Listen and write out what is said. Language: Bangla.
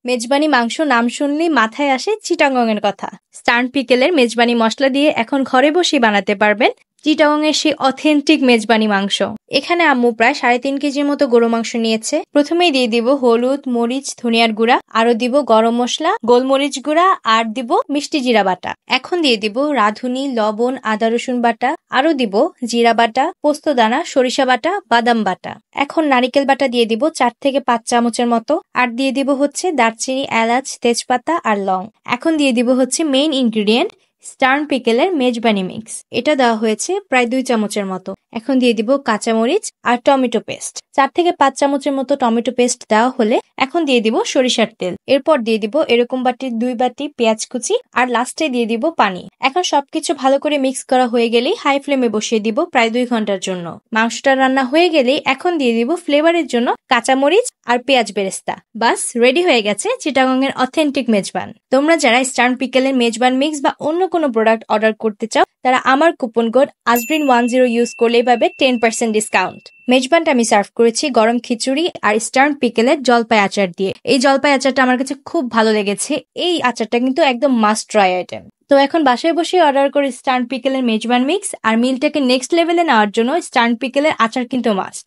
মেজবানি মাংস নাম শুনলেই মাথায় আসে চিটাগংয়ের কথা। স্টার্ন পিকেলের মেজবানি মশলা দিয়ে এখন ঘরে বসেই বানাতে পারবেন চিটাগংয়ের সেই অথেন্টিক মেজবানি মাংস। এখানে আম্মু প্রায় 3.5 কেজির মতো গরু মাংস নিয়েছে। প্রথমেই দিয়ে দিব হলুদ, মরিচ, ধনিয়ার গুঁড়া, আরো দিব গরম মশলা, গোলমরিচ গুঁড়া, আর দিব মিষ্টি জিরা বাটা। এখন দিয়ে দিব রাঁধুনি, লবণ, আদা রসুন বাটা, আরো দিব জিরা বাটা, পোস্তদানা, সরিষা বাটা, বাদাম বাটা। এখন নারিকেল বাটা দিয়ে দিব 4 থেকে 5 চামচের মতো, আর দিয়ে দিব হচ্ছে দারচিনি, এলাচ, তেজপাতা আর লং। এখন দিয়ে দিব হচ্ছে মেইন ইনগ্রিডিয়েন্ট স্টার্ন পিকেলের মেজবানি মিক্স। এটা দেওয়া হয়েছে প্রায় 2 চামচের মতো। এখন দিয়ে দিব কাঁচামরিচ আর টমেটো পেস্ট। 4 থেকে 5 চামচের মতো টমেটো পেস্ট দেওয়া হলে এখন দিয়ে দিব সরিষার তেল। এরপর দিয়ে দিব এরকম বাটির 2 বাটি পেঁয়াজ কুচি, আর লাস্টে দিয়ে দিব পানি। এখন সবকিছু ভালো করে মিক্স করা হয়ে গেলেই হাই ফ্লেমে বসিয়ে দিব প্রায় 2 ঘন্টার জন্য। মাংসটা রান্না হয়ে গেলেই এখন দিয়ে দিব ফ্লেভারের জন্য কাঁচামরিচ আর পেঁয়াজ বেরেস্তা। বাস রেডি হয়ে গেছে চিটাগংয়ের অথেন্টিক মেজবান। তোমরা যারা স্টার্ন পিকেলের মেজবান মিক্স বা অন্য কোনো প্রোডাক্ট অর্ডার করতে চাও তারা আমার কুপন কোড ASBRIN10 ইউজ করলেই পাবে 10% ডিসকাউন্ট। মেজবানটা আমি সার্ভ করেছি গরম খিচুড়ি আর স্টার্ন পিকেলের জলপাই আচার দিয়ে। এই জলপাই আচারটা আমার কাছে খুব ভালো লেগেছে। এই আচারটা কিন্তু একদম মাস্ট ট্রাই আইটেম। তো এখন বাসায় বসে অর্ডার করে স্টার্ন পিকেলের মেজবান মিক্স, আর মিলটাকে নেক্সট লেভেলে নেওয়ার জন্য স্টার্ন পিকেলের আচার কিন্তু মাস্ট।